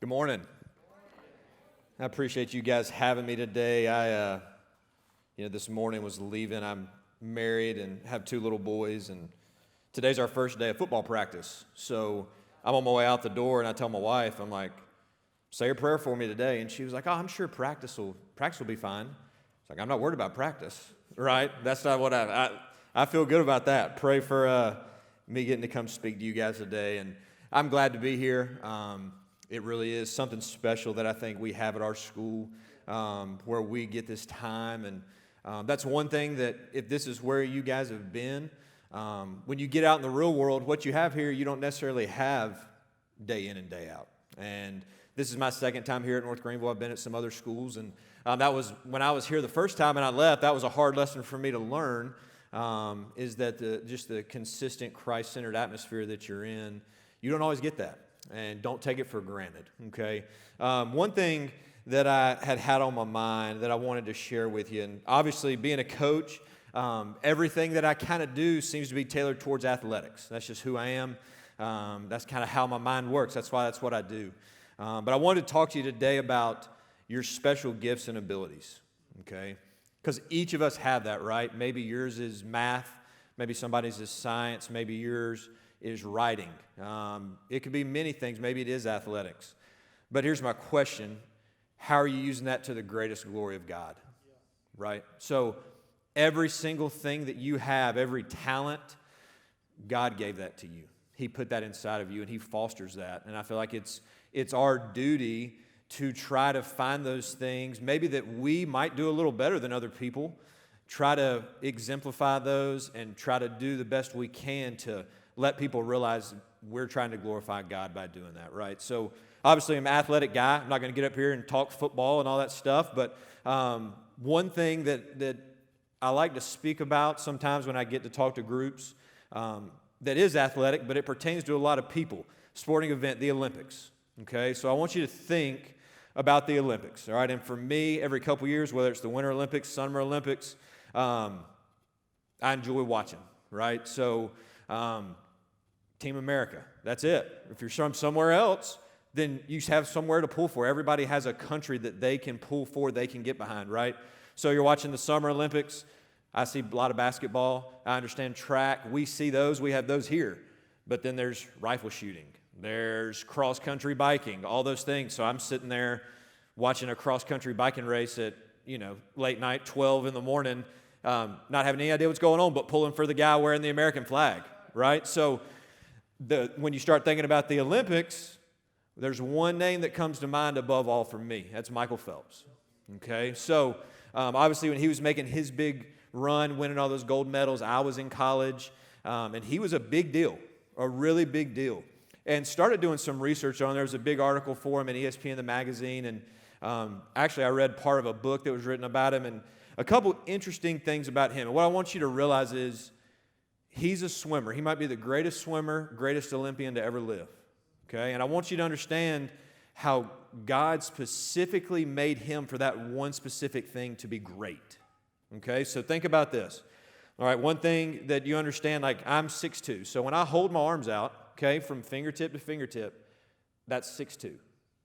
Good morning. I appreciate you guys having me today. This morning was leaving. I'm married and have two little boys, and today's our first day of football practice. So I'm on my way out the door, and I tell my wife, I'm like, say a prayer for me today. And she was like, oh, I'm sure practice will be fine. It's like, I'm not worried about practice, right? That's not what I feel good about that. Pray for me getting to come speak to you guys today, and I'm glad to be here. It really is something special that I think we have at our school where we get this time. And that's one thing that if this is where you guys have been, when you get out in the real world, what you have here, you don't necessarily have day in and day out. And this is my second time here at North Greenville. I've been at some other schools. And that was when I was here the first time and I left, that was a hard lesson for me to learn, is that just the consistent Christ-centered atmosphere that you're in, you don't always get that. And don't take it for granted, okay? One thing that I had on my mind that I wanted to share with you, and obviously being a coach, everything that I kind of do seems to be tailored towards athletics. That's just who I am. That's kind of how my mind works. That's what I do. But I wanted to talk to you today about your special gifts and abilities, okay? Because each of us have that, right? Maybe yours is math. Maybe somebody's is science. Maybe yours is writing. It could be many things. Maybe it is athletics. But here's my question. How are you using that to the greatest glory of God? Right? So every single thing that you have, every talent, God gave that to you. He put that inside of you, and He fosters that. And I feel like it's our duty to try to find those things, maybe that we might do a little better than other people, try to exemplify those and try to do the best we can to let people realize we're trying to glorify God by doing that, right? So obviously I'm an athletic guy. I'm not going to get up here and talk football and all that stuff, but one thing that I like to speak about sometimes when I get to talk to groups that is athletic, but it pertains to a lot of people. Sporting event, the Olympics, okay? So I want you to think about the Olympics, all right? And for me, every couple years, whether it's the Winter Olympics, Summer Olympics, I enjoy watching, right? So Team America, that's it. If you're from somewhere else, then you have somewhere to pull for. Everybody has a country that they can pull for, they can get behind, right? So you're watching the Summer Olympics. I see a lot of basketball. I understand track. We see those. We have those here. But then there's rifle shooting. There's cross-country biking, all those things. So I'm sitting there watching a cross-country biking race at, late night, 12 in the morning, not having any idea what's going on, but pulling for the guy wearing the American flag, right? So when you start thinking about the Olympics, there's one name that comes to mind above all for me. That's Michael Phelps, okay? So obviously when he was making his big run, winning all those gold medals, I was in college, and he was a big deal, a really big deal. And started doing some research on. There was a big article for him in ESPN, the magazine, and actually I read part of a book that was written about him, and a couple interesting things about him. And what I want you to realize is he's a swimmer. He might be the greatest swimmer, greatest Olympian to ever live, okay? And I want you to understand how God specifically made him for that one specific thing to be great, okay? So think about this. All right, one thing that you understand, like I'm 6'2", so when I hold my arms out, okay, from fingertip to fingertip, that's 6'2".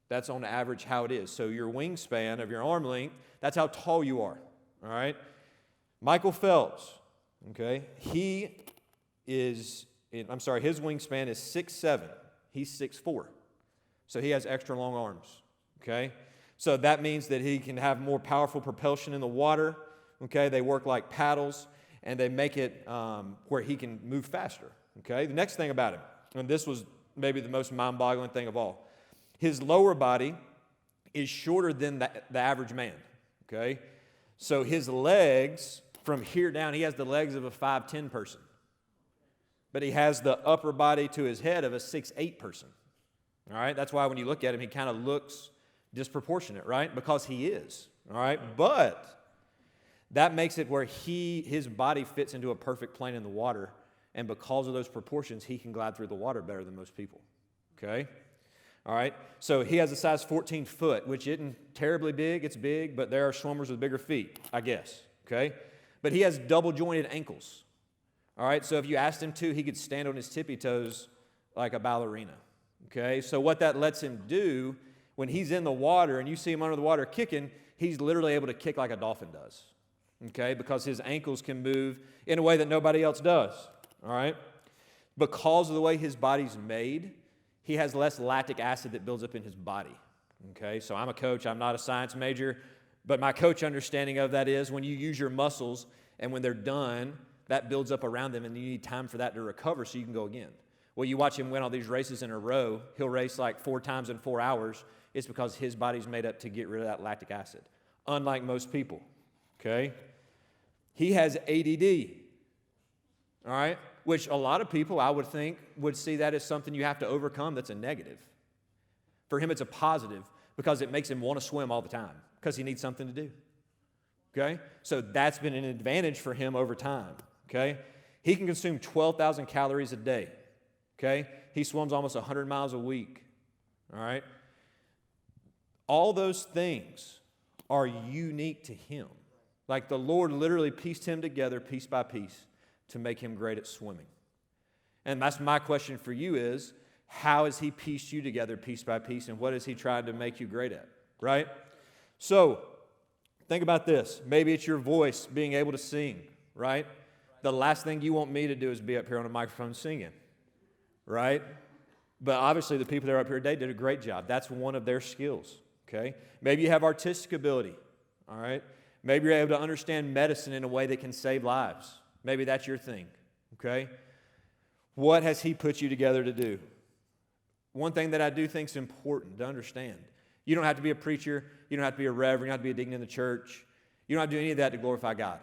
That's on average how it is. So your wingspan of your arm length, that's how tall you are, all right? Michael Phelps, okay, his wingspan is 6'7". He's 6'4". So he has extra long arms, okay? So that means that he can have more powerful propulsion in the water, okay? They work like paddles, and they make it where he can move faster, okay? The next thing about him, and this was maybe the most mind-boggling thing of all, his lower body is shorter than the average man, okay? So his legs, from here down, he has the legs of a 5'10" person. But he has the upper body to his head of a 6'8" person, all right? That's why when you look at him, he kind of looks disproportionate, right? Because he is, all right? But that makes it where his body fits into a perfect plane in the water, and because of those proportions, he can glide through the water better than most people, okay? All right, so he has a size 14 foot, which isn't terribly big. It's big, but there are swimmers with bigger feet, I guess, okay? But he has double-jointed ankles, all right? So if you asked him to, he could stand on his tippy toes like a ballerina, okay? So what that lets him do When he's in the water and you see him under the water kicking, he's literally able to kick like a dolphin does, okay, because his ankles can move in a way that nobody else does, all right? Because of the way his body's made, he has less lactic acid that builds up in his body, okay? So I'm a coach. I'm not a science major, but my coach understanding of that is when you use your muscles and when they're done, that builds up around them and you need time for that to recover so you can go again. Well, you watch him win all these races in a row. He'll race like 4 times in 4 hours. It's because his body's made up to get rid of that lactic acid, unlike most people, okay? He has ADD, all right, which a lot of people, I would think, would see that as something you have to overcome that's a negative. For him, it's a positive because it makes him want to swim all the time because he needs something to do, okay? So that's been an advantage for him over time, okay? He can consume 12,000 calories a day, okay? He swims almost 100 miles a week, all right? All those things are unique to him. Like the Lord literally pieced him together piece by piece to make him great at swimming. And that's my question for you is, how has he pieced you together piece by piece, and what has he tried to make you great at, right? So think about this. Maybe it's your voice, being able to sing, right? The last thing you want me to do is be up here on a microphone singing, right? But obviously the people that are up here today did a great job. That's one of their skills. Okay? Maybe you have artistic ability, all right? Maybe you're able to understand medicine in a way that can save lives. Maybe that's your thing, okay? What has he put you together to do? One thing that I do think is important to understand, you don't have to be a preacher, you don't have to be a reverend, you don't have to be a deacon in the church. You don't have to do any of that to glorify God.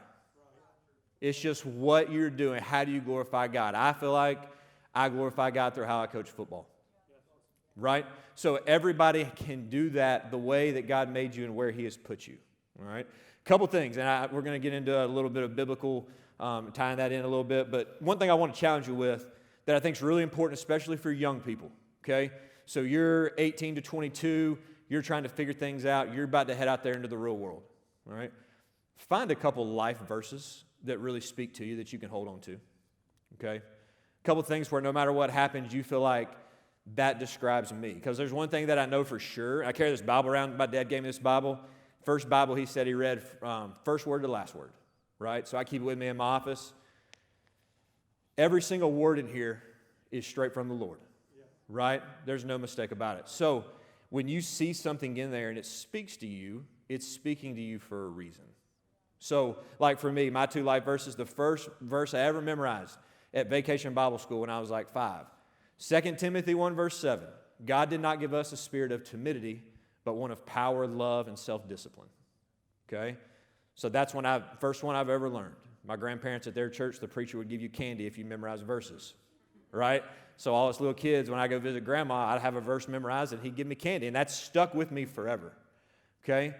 It's just what you're doing. How do you glorify God? I feel like I glorify God through how I coach football. Right? So everybody can do that the way that God made you and where he has put you. All right? A couple things, and we're going to get into a little bit of biblical, tying that in a little bit, but one thing I want to challenge you with that I think is really important, especially for young people, okay? So you're 18 to 22, you're trying to figure things out, you're about to head out there into the real world, all right? Find a couple life verses that really speak to you that you can hold on to, okay? A couple things where no matter what happens, you feel like that describes me. Because there's one thing that I know for sure. I carry this Bible around. My dad gave me this Bible. First Bible he said he read first word to last word, right? So I keep it with me in my office. Every single word in here is straight from the Lord, right? There's no mistake about it. So when you see something in there and it speaks to you, it's speaking to you for a reason. So like for me, my 2 life verses, the first verse I ever memorized at Vacation Bible School when I was like 5. 2 Timothy 1, verse 7, God did not give us a spirit of timidity, but one of power, love, and self-discipline. Okay? So that's first one I've ever learned. My grandparents at their church, the preacher would give you candy if you memorize verses, right? So all us little kids, when I go visit grandma, I'd have a verse memorized and he'd give me candy, and that's stuck with me forever. Okay?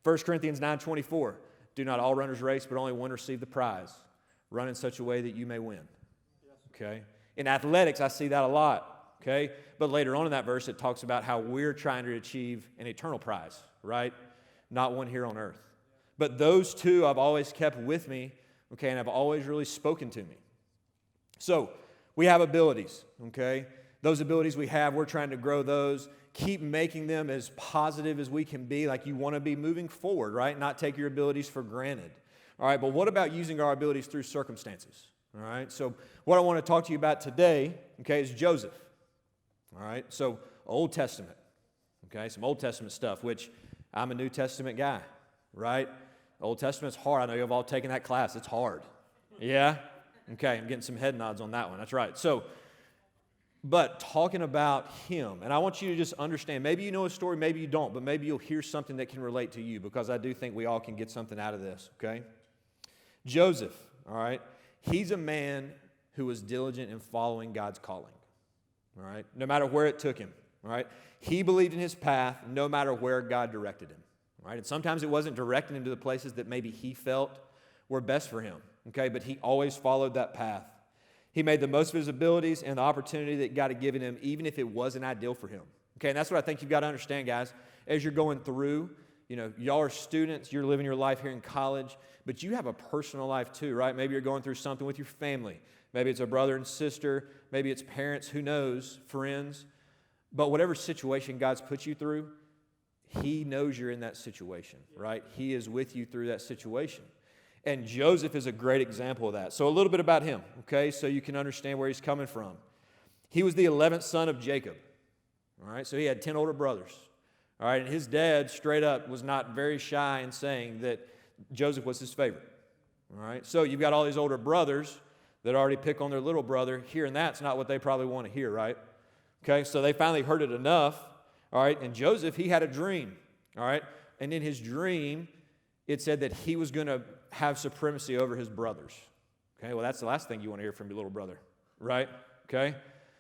1 Corinthians 9:24, do not all runners race, but only one receive the prize. Run in such a way that you may win. Okay? In athletics, I see that a lot, okay? But later on in that verse, it talks about how we're trying to achieve an eternal prize, right? Not one here on earth. But those two I've always kept with me, okay, and have always really spoken to me. So we have abilities, okay? Those abilities we have, we're trying to grow those, keep making them as positive as we can be, like you want to be moving forward, right? Not take your abilities for granted. All right, but what about using our abilities through circumstances? All right, so what I want to talk to you about today, okay, is Joseph. All right, so Old Testament, okay, some Old Testament stuff, which I'm a New Testament guy, right? Old Testament's hard. I know you've all taken that class. It's hard. Yeah? Okay, I'm getting some head nods on that one. That's right. So, but talking about him, and I want you to just understand, maybe you know a story, maybe you don't, but maybe you'll hear something that can relate to you, because I do think we all can get something out of this, okay? Joseph, all right? He's a man who was diligent in following God's calling, all right? No matter where it took him, all right? He believed in his path no matter where God directed him, all right? And sometimes it wasn't directing him to the places that maybe he felt were best for him, okay? But he always followed that path. He made the most of his abilities and the opportunity that God had given him, even if it wasn't ideal for him, okay? And that's what I think you've got to understand, guys, as you're going through. You know, y'all are students, you're living your life here in college, but you have a personal life too, right? Maybe you're going through something with your family. Maybe it's a brother and sister. Maybe it's parents, who knows, friends. But whatever situation God's put you through, He knows you're in that situation, right? He is with you through that situation. And Joseph is a great example of that. So a little bit about him, okay, so you can understand where he's coming from. He was the 11th son of Jacob, all right? So he had 10 older brothers, all right? And his dad, straight up, was not very shy in saying that Joseph was his favorite, all right? So you've got all these older brothers that already pick on their little brother. Hearing that's not what they probably want to hear, right? Okay, so they finally heard it enough, all right? And Joseph, he had a dream, all right? And in his dream, it said that he was going to have supremacy over his brothers. Okay, well, that's the last thing you want to hear from your little brother, right? Okay,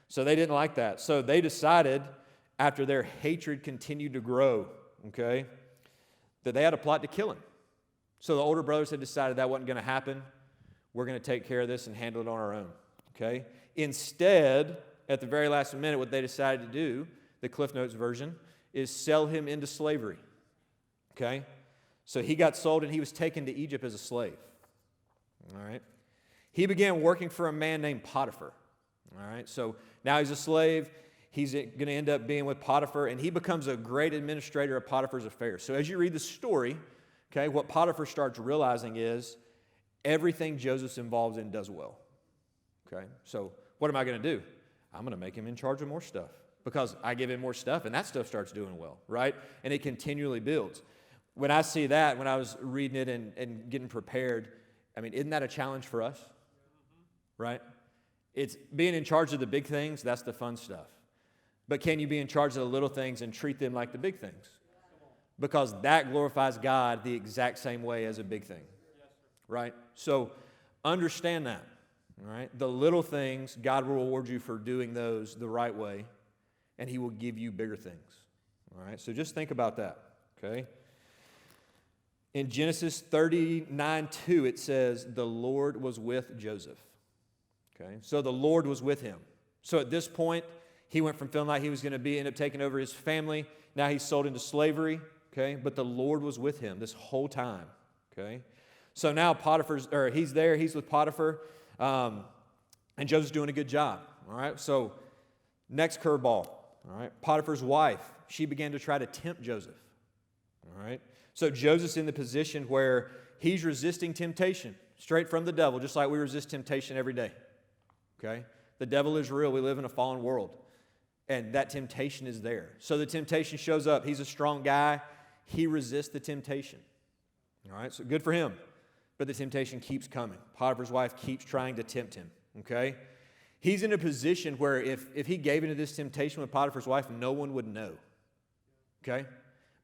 so they didn't like that. So they decided, after their hatred continued to grow, okay, that they had a plot to kill him. So the older brothers had decided that wasn't going to happen. We're going to take care of this and handle it on our own, okay? Instead, at the very last minute, what they decided to do, the Cliff Notes version, is sell him into slavery, okay? So he got sold and he was taken to Egypt as a slave, all right? He began working for a man named Potiphar, all right? So now he's a slave. He's going to end up being with Potiphar, and he becomes a great administrator of Potiphar's affairs. So as you read the story, okay, what Potiphar starts realizing is everything Joseph's involved in does well, okay? So what am I going to do? I'm going to make him in charge of more stuff because I give him more stuff, and that stuff starts doing well, right? And it continually builds. When I see that, when I was reading it and getting prepared, I mean, isn't that a challenge for us, right? It's being in charge of the big things, that's the fun stuff. But can you be in charge of the little things and treat them like the big things? Because that glorifies God the exact same way as a big thing, right? So understand that, all right? The little things, God will reward you for doing those the right way, and he will give you bigger things, all right? So just think about that, okay? In Genesis 39:2, it says, the Lord was with Joseph, okay? So the Lord was with him. So at this point, he went from feeling like he was going to end up taking over his family. Now he's sold into slavery, okay? But the Lord was with him this whole time, okay? So now he's there, he's with Potiphar, and Joseph's doing a good job, all right? So next curveball, all right? Potiphar's wife, she began to try to tempt Joseph, all right? So Joseph's in the position where he's resisting temptation straight from the devil, just like we resist temptation every day, okay? The devil is real. We live in a fallen world, and that temptation is there. So the temptation shows up. He's a strong guy. He resists the temptation, all right? So good for him. But the temptation keeps coming. Potiphar's wife keeps trying to tempt him, okay? He's in a position where if he gave into this temptation with Potiphar's wife, no one would know, okay?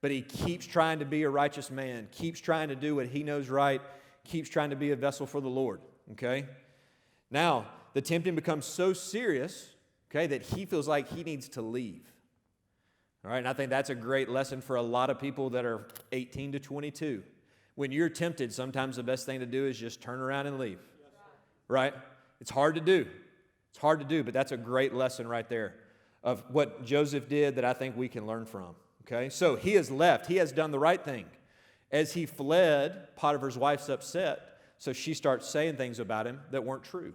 But he keeps trying to be a righteous man, keeps trying to do what he knows right, keeps trying to be a vessel for the Lord, okay? Now, the tempting becomes so serious, okay, that he feels like he needs to leave, all right? And I think that's a great lesson for a lot of people that are 18 to 22. When you're tempted, sometimes the best thing to do is just turn around and leave, right? It's hard to do. It's hard to do, but that's a great lesson right there of what Joseph did that I think we can learn from, okay? So he has left. He has done the right thing. As he fled, Potiphar's wife's upset, so she starts saying things about him that weren't true,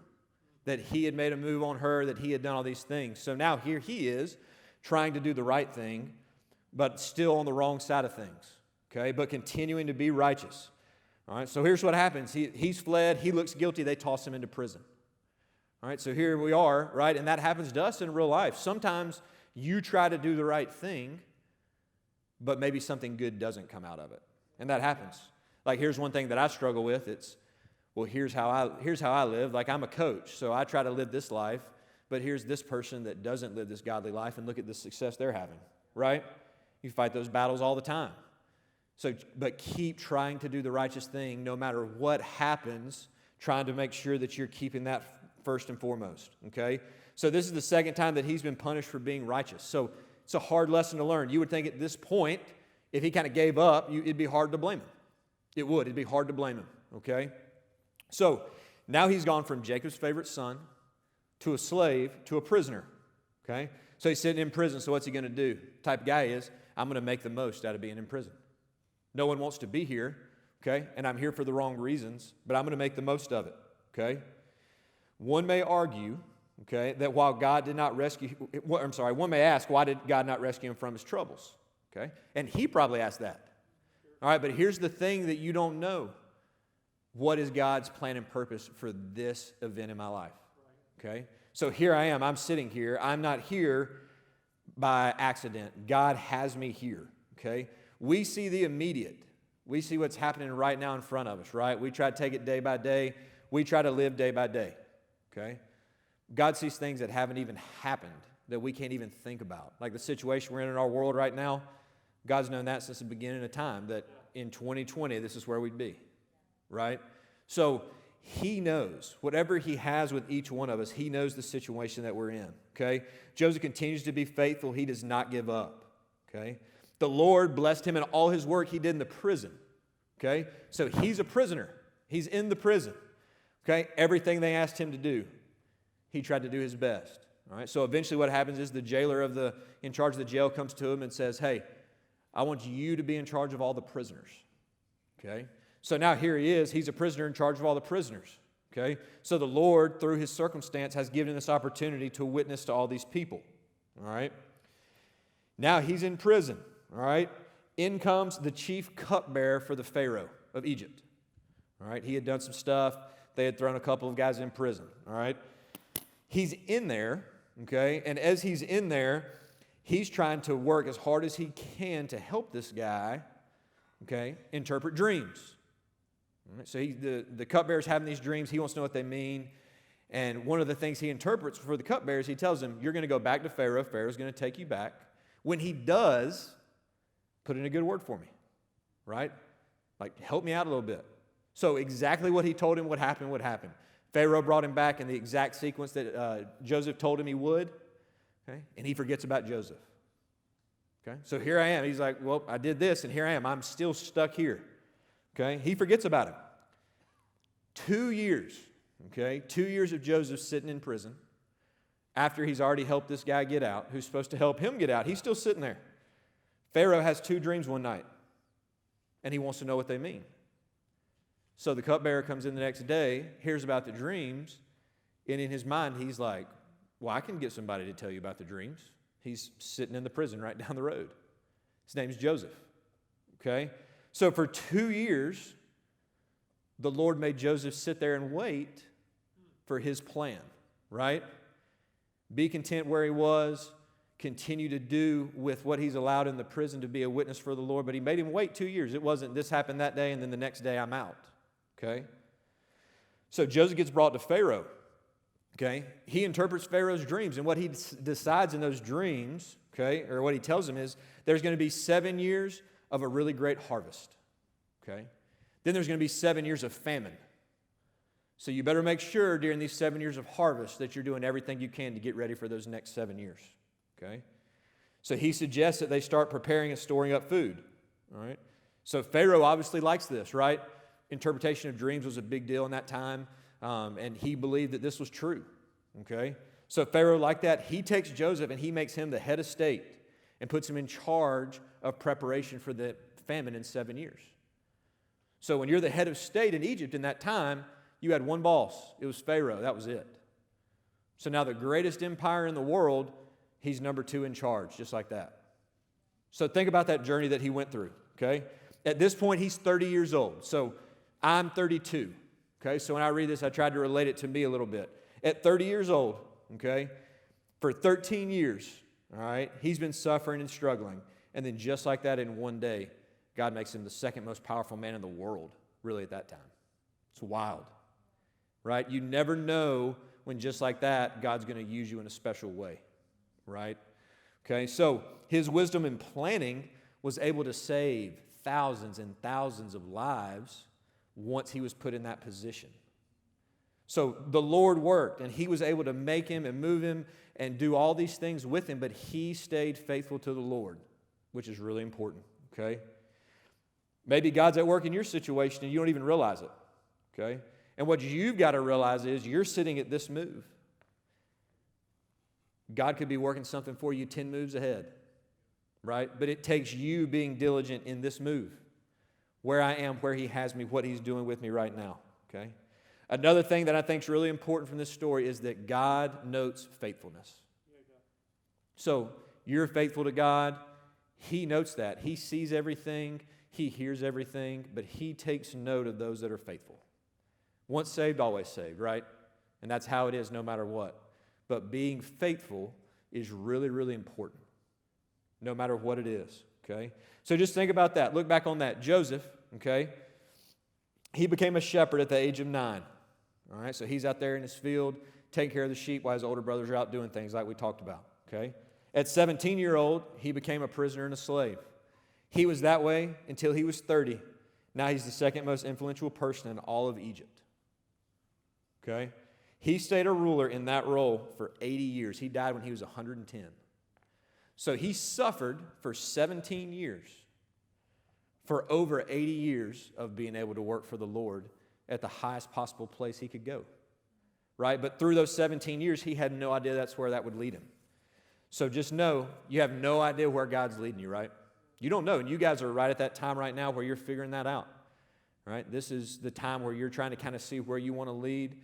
that he had made a move on her, that he had done all these things. So now here he is trying to do the right thing, but still on the wrong side of things. Okay, but continuing to be righteous. All right, so here's what happens. He's fled. He looks guilty. They toss him into prison. All right, so here we are, right? And that happens to us in real life. Sometimes you try to do the right thing, but maybe something good doesn't come out of it. And that happens. Like, here's one thing that I struggle with. It's, well, here's how I live. Like, I'm a coach, so I try to live this life, but here's this person that doesn't live this godly life, and look at the success they're having, right? You fight those battles all the time. So, but keep trying to do the righteous thing no matter what happens, trying to make sure that you're keeping that first and foremost, okay? So this is the second time that he's been punished for being righteous. So it's a hard lesson to learn. You would think at this point, if he kind of gave up, it'd be hard to blame him. It would. It'd be hard to blame him, okay? So now he's gone from Jacob's favorite son to a slave to a prisoner, okay? So he's sitting in prison, so what's he going to do? The type of guy he is, I'm going to make the most out of being in prison. No one wants to be here, okay? And I'm here for the wrong reasons, but I'm going to make the most of it, okay? One may argue, okay, that while God did not rescue, one may ask, why did God not rescue him from his troubles? Okay? And he probably asked that. All right, but here's the thing that you don't know. What is God's plan and purpose for this event in my life? Okay? So here I am. I'm sitting here. I'm not here by accident. God has me here. Okay? We see the immediate. We see what's happening right now in front of us, right? We try to take it day by day. We try to live day by day. Okay? God sees things that haven't even happened, that we can't even think about. Like the situation we're in our world right now, God's known that since the beginning of time, that in 2020, this is where we'd be, right? So he knows. Whatever he has with each one of us, he knows the situation that we're in, okay? Joseph continues to be faithful. He does not give up, okay? The Lord blessed him in all his work he did in the prison, okay? So he's a prisoner. He's in the prison, okay? Everything they asked him to do, he tried to do his best, all right? So eventually what happens is the jailer in charge of the jail comes to him and says, hey, I want you to be in charge of all the prisoners, okay? So now here he is. He's a prisoner in charge of all the prisoners, okay? So the Lord, through his circumstance, has given him this opportunity to witness to all these people, all right? Now he's in prison, all right? In comes the chief cupbearer for the Pharaoh of Egypt, all right? He had done some stuff. They had thrown a couple of guys in prison, all right? He's in there, okay? And as he's in there, he's trying to work as hard as he can to help this guy, okay, interpret dreams. Right, so the cupbearer's having these dreams. He wants to know what they mean. And one of the things he interprets for the cupbearers, he tells them, you're going to go back to Pharaoh. Pharaoh's going to take you back. When he does, put in a good word for me, right? Like, help me out a little bit. So exactly what he told him would happen would happen. Pharaoh brought him back in the exact sequence that Joseph told him he would. Okay? And he forgets about Joseph. Okay? So here I am. He's like, well, I did this, and here I am. I'm still stuck here. Okay? He forgets about him. 2 years. Okay? 2 years of Joseph sitting in prison after he's already helped this guy get out, who's supposed to help him get out. He's still sitting there. Pharaoh has 2 dreams one night, and he wants to know what they mean. So the cupbearer comes in the next day, hears about the dreams, and in his mind, he's like, well, I can get somebody to tell you about the dreams. He's sitting in the prison right down the road. His name's Joseph, okay? So for 2 years, the Lord made Joseph sit there and wait for his plan, right? Be content where he was, continue to do with what he's allowed in the prison to be a witness for the Lord, but he made him wait 2 years. It wasn't this happened that day and then the next day I'm out, okay? So Joseph gets brought to Pharaoh. Okay, he interprets Pharaoh's dreams, and what he decides in those dreams, okay, or what he tells him is there's going to be 7 years of a really great harvest, okay? Then there's going to be 7 years of famine. So you better make sure during these 7 years of harvest that you're doing everything you can to get ready for those next 7 years, okay? So he suggests that they start preparing and storing up food, all right? So Pharaoh obviously likes this, right? Interpretation of dreams was a big deal in that time. And he believed that this was true, okay? So Pharaoh liked that. He takes Joseph and he makes him the head of state and puts him in charge of preparation for the famine in 7 years. So when you're the head of state in Egypt in that time, you had one boss. It was Pharaoh. That was it. So now the greatest empire in the world, he's number 2 in charge, just like that. So think about that journey that he went through, okay? At this point, he's 30 years old. So I'm 32. Okay, so when I read this, I tried to relate it to me a little bit. At 30 years old, okay, for 13 years, all right, he's been suffering and struggling. And then just like that in one day, God makes him the second most powerful man in the world, really at that time. It's wild, right? You never know when just like that, God's going to use you in a special way, right? Okay, so his wisdom in planning was able to save thousands and thousands of lives once he was put in that position. So the Lord worked, and he was able to make him and move him and do all these things with him, but he stayed faithful to the Lord, which is really important, okay? Maybe God's at work in your situation and you don't even realize it, okay? And what you've got to realize is you're sitting at this move. God could be working something for you 10 moves ahead, right? But it takes you being diligent in this move. Where I am, where he has me, what he's doing with me right now, okay? Another thing that I think is really important from this story is that God notes faithfulness. So you're faithful to God. he notes that. He sees everything, he hears everything, but he takes note of those that are faithful. Once saved, always saved, right? And that's how it is no matter what. But being faithful is really, really important, no matter what it is, okay? So just think about that. Look back on that. Joseph, okay, he became a shepherd at the age of 9, all right? So he's out there in his field taking care of the sheep while his older brothers are out doing things like we talked about, okay? At 17-year-old, he became a prisoner and a slave. He was that way until he was 30. Now he's the second most influential person in all of Egypt, okay? He stayed a ruler in that role for 80 years. He died when he was 110. So he suffered for 17 years, for over 80 years of being able to work for the Lord at the highest possible place he could go, right? But through those 17 years, he had no idea that's where that would lead him. So just know you have no idea where God's leading you, right? You don't know. And you guys are right at that time right now where you're figuring that out, right? This is the time where you're trying to kind of see where you want to lead.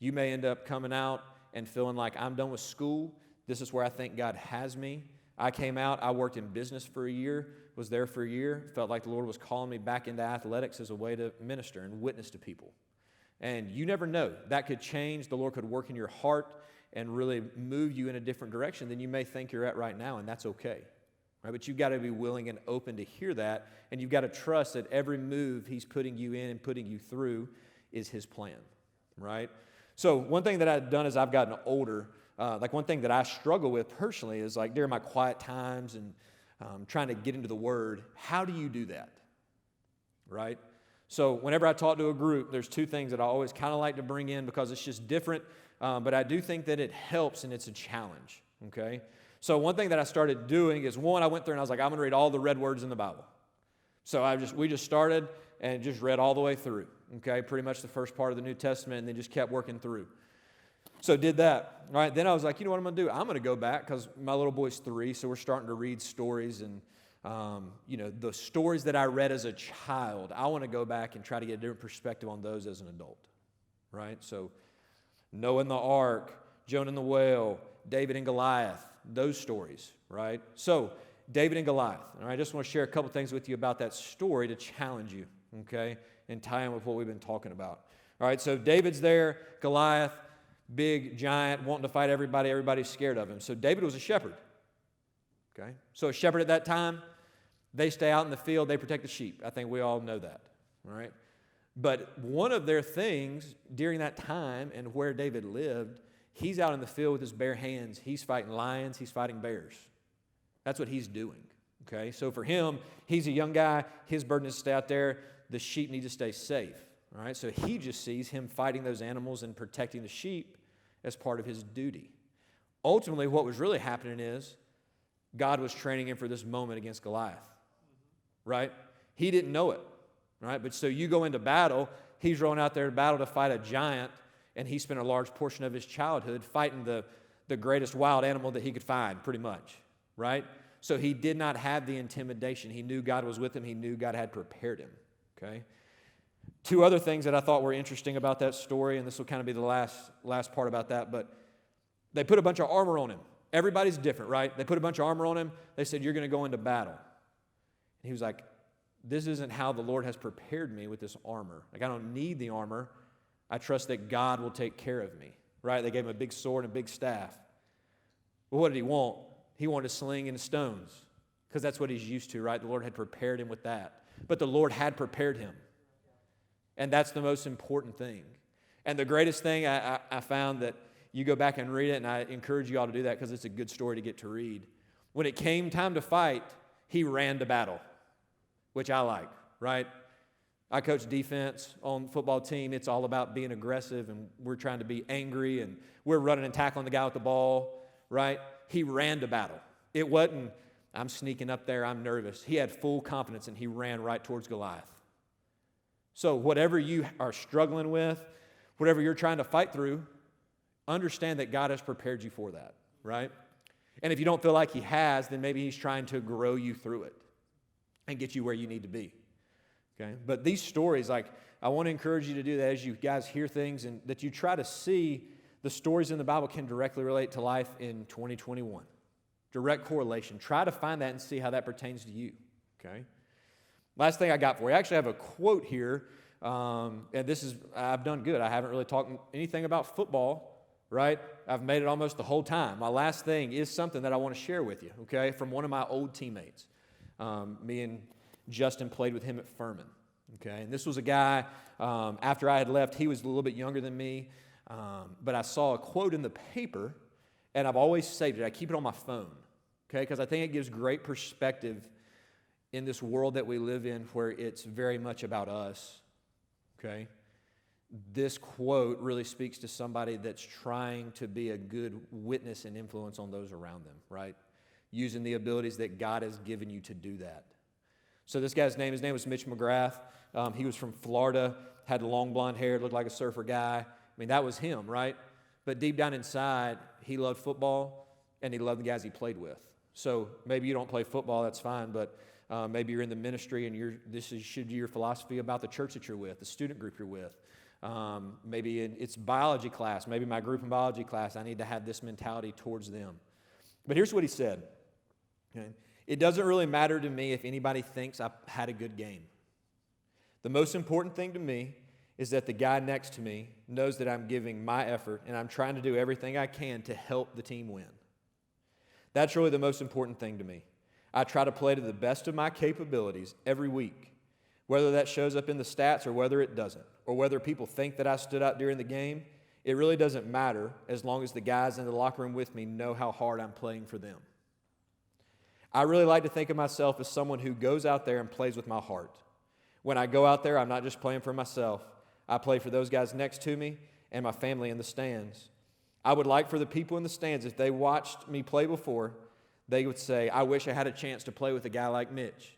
You may end up coming out and feeling like, I'm done with school. This is where I think God has me. I came out, I worked in business for a year, was there for a year, felt like the Lord was calling me back into athletics as a way to minister and witness to people. And you never know. That could change. The Lord could work in your heart and really move you in a different direction than you may think you're at right now, and that's okay. Right? But you've got to be willing and open to hear that, and you've got to trust that every move He's putting you in and putting you through is His plan, right? So one thing that I've done as I've gotten older, like one thing that I struggle with personally is like during my quiet times and trying to get into the Word, how do you do that, right? So whenever I talk to a group, there's two things that I always kind of like to bring in because it's just different, but I do think that it helps and it's a challenge, okay? So one thing that I started doing is, one, I went through and I was like, I'm going to read all the red words in the Bible. So we just started and just read all the way through, okay? Pretty much the first part of the New Testament, and then just kept working through. So did that, all right? Then I was like, you know what I'm going to do? I'm going to go back because my little boy's 3, so we're starting to read stories and, the stories that I read as a child, I want to go back and try to get a different perspective on those as an adult, right? So Noah and the ark, Jonah and the whale, David and Goliath, those stories, right? So David and Goliath, all right? I just want to share a couple things with you about that story to challenge you, okay, and tie in with what we've been talking about. All right, so David's there, Goliath, big giant, wanting to fight everybody. Everybody's scared of him. So David was a shepherd, okay? So a shepherd at that time, they stay out in the field, they protect the sheep. I think we all know that, all right? But one of their things during that time and where David lived, he's out in the field with his bare hands. He's fighting lions, he's fighting bears. That's what he's doing, okay? So for him, he's a young guy. His burden is to stay out there. The sheep need to stay safe, all right? So he just sees him fighting those animals and protecting the sheep as part of his duty. Ultimately, what was really happening is God was training him for this moment against Goliath, right? He didn't know it, right? But so you go into battle, he's rolling out there to battle to fight a giant, and he spent a large portion of his childhood fighting the greatest wild animal that he could find, pretty much, right? So he did not have the intimidation. He knew God was with him. He knew God had prepared him, okay? Two other things that I thought were interesting about that story, and this will kind of be the last part about that, but they put a bunch of armor on him. Everybody's different, right? They put a bunch of armor on him. They said, you're going to go into battle. And he was like, this isn't how the Lord has prepared me with this armor. Like, I don't need the armor. I trust that God will take care of me, right? They gave him a big sword and a big staff. Well, what did he want? He wanted a sling and stones because that's what he's used to, right? The Lord had prepared him with that. But the Lord had prepared him. And that's the most important thing. And the greatest thing I found that you go back and read it, and I encourage you all to do that because it's a good story to get to read. When it came time to fight, he ran to battle, which I like, right? I coach defense on the football team. It's all about being aggressive, and we're trying to be angry, and we're running and tackling the guy with the ball, right? He ran to battle. It wasn't, I'm sneaking up there, I'm nervous. He had full confidence, and he ran right towards Goliath. So whatever you are struggling with, whatever you're trying to fight through, understand that God has prepared you for that, right? And if you don't feel like He has, then maybe He's trying to grow you through it and get you where you need to be, okay? But these stories, like, I want to encourage you to do that as you guys hear things and that you try to see the stories in the Bible can directly relate to life in 2021, Direct correlation. Try to find that and see how that pertains to you, okay? Last thing I got for you. I actually have a quote here, and I've done good. I haven't really talked anything about football, right? I've made it almost the whole time. My last thing is something that I want to share with you, okay, from one of my old teammates. Me and Justin played with him at Furman, okay? And this was a guy, after I had left, he was a little bit younger than me, but I saw a quote in the paper, and I've always saved it. I keep it on my phone, okay, because I think it gives great perspective in this world that we live in where it's very much about us, okay? This quote really speaks to somebody that's trying to be a good witness and influence on those around them, right? Using the abilities that God has given you to do that. So this guy's his name was Mitch McGrath. He was from Florida, had long blonde hair, looked like a surfer guy. I mean, that was him, right? But deep down inside, he loved football, and he loved the guys he played with. So maybe you don't play football, that's fine, but maybe you're in the ministry and this should be your philosophy about the church that you're with, the student group you're with. Maybe it's biology class. Maybe my group in biology class, I need to have this mentality towards them. But here's what he said. Okay? It doesn't really matter to me if anybody thinks I had a good game. The most important thing to me is that the guy next to me knows that I'm giving my effort and I'm trying to do everything I can to help the team win. That's really the most important thing to me. I try to play to the best of my capabilities every week, whether that shows up in the stats or whether it doesn't, or whether people think that I stood out during the game. It really doesn't matter as long as the guys in the locker room with me know how hard I'm playing for them. I really like to think of myself as someone who goes out there and plays with my heart. When I go out there, I'm not just playing for myself. I play for those guys next to me and my family in the stands. I would like for the people in the stands, if they watched me play before, they would say, I wish I had a chance to play with a guy like Mitch.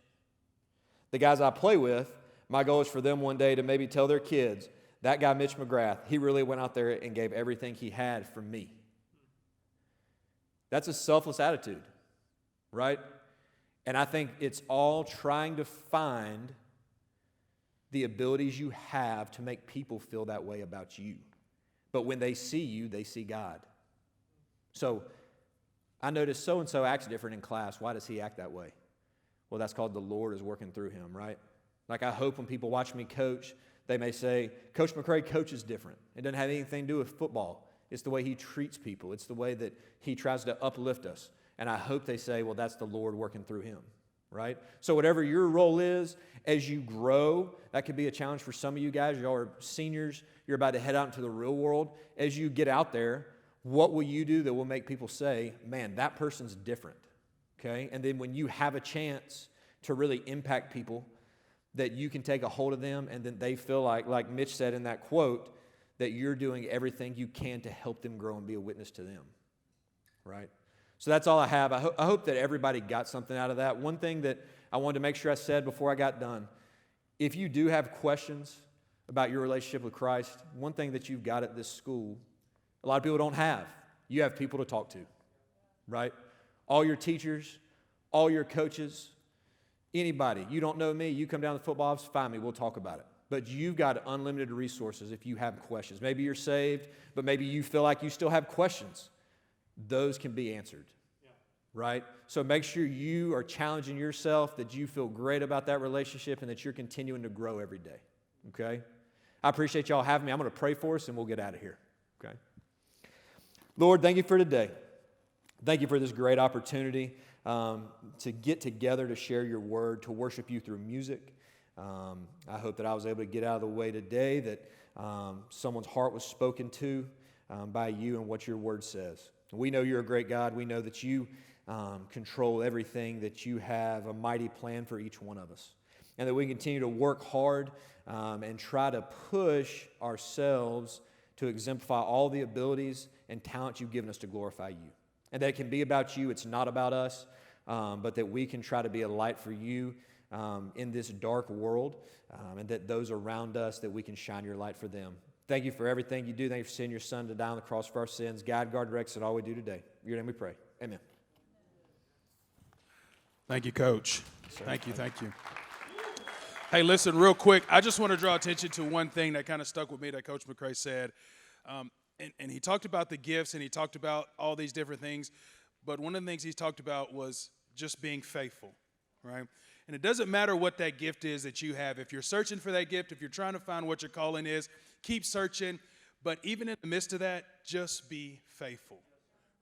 The guys I play with, my goal is for them one day to maybe tell their kids, that guy Mitch McGrath, he really went out there and gave everything he had for me. That's a selfless attitude, right? And I think it's all trying to find the abilities you have to make people feel that way about you. But when they see you, they see God. So I noticed so-and-so acts different in class. Why does he act that way? Well, that's called the Lord is working through him, right? Like I hope when people watch me coach, they may say, Coach McCray coaches different. It doesn't have anything to do with football. It's the way he treats people. It's the way that he tries to uplift us. And I hope they say, well, that's the Lord working through him, right? So whatever your role is, as you grow, that could be a challenge for some of you guys. Y'all are seniors. You're about to head out into the real world. As you get out there, what will you do that will make people say, man, that person's different, okay? And then when you have a chance to really impact people, that you can take a hold of them and then they feel like Mitch said in that quote, that you're doing everything you can to help them grow and be a witness to them, right? So that's all I have. I hope that everybody got something out of that. One thing that I wanted to make sure I said before I got done, if you do have questions about your relationship with Christ, one thing that you've got at this school, a lot of people don't have. You have people to talk to, right? All your teachers, all your coaches, anybody. You don't know me, you come down to the football office, find me, we'll talk about it. But you've got unlimited resources if you have questions. Maybe you're saved, but maybe you feel like you still have questions. Those can be answered, right? So make sure you are challenging yourself, that you feel great about that relationship and that you're continuing to grow every day, okay? I appreciate y'all having me. I'm going to pray for us and we'll get out of here, okay? Lord, thank you for today. Thank you for this great opportunity to get together to share your word, to worship you through music. I hope that I was able to get out of the way today, that someone's heart was spoken to by you and what your word says. We know you're a great God. We know that you control everything, that you have a mighty plan for each one of us, and that we continue to work hard and try to push ourselves to exemplify all the abilities and talents you've given us to glorify you. And that it can be about you, it's not about us, but that we can try to be a light for you in this dark world, and that those around us, that we can shine your light for them. Thank you for everything you do. Thank you for sending your son to die on the cross for our sins. Guide, guard, direct us in all we do today. In your name we pray. Amen. Thank you, Coach. Thank you. Hey, listen, real quick, I just want to draw attention to one thing that kind of stuck with me that Coach McCray said. And he talked about the gifts and he talked about all these different things. but one of the things he talked about was just being faithful, right? And it doesn't matter what that gift is that you have. If you're searching for that gift, if you're trying to find what your calling is, keep searching. But even in the midst of that, just be faithful,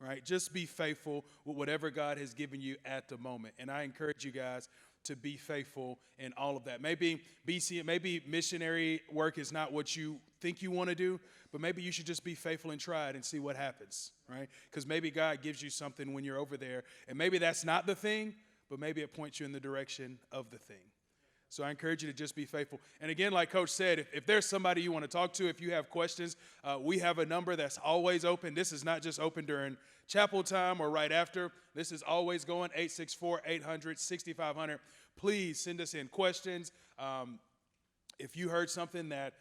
right? Just be faithful with whatever God has given you at the moment. And I encourage you guys to be faithful in all of that. Maybe missionary work is not what you think you want to do, but maybe you should just be faithful and try it and see what happens, right? Because maybe God gives you something when you're over there, and maybe that's not the thing, but maybe it points you in the direction of the thing. So I encourage you to just be faithful. And again, like Coach said, if there's somebody you want to talk to, if you have questions, we have a number that's always open. This is not just open during chapel time or right after. This is always going, 864-800-6500. Please send us in questions. If you heard something that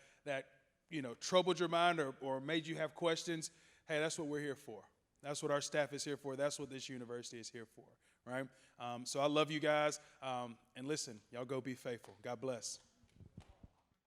troubled your mind or made you have questions, hey, that's what we're here for. That's what our staff is here for. That's what this university is here for, right? So I love you guys. And listen, y'all go be faithful. God bless.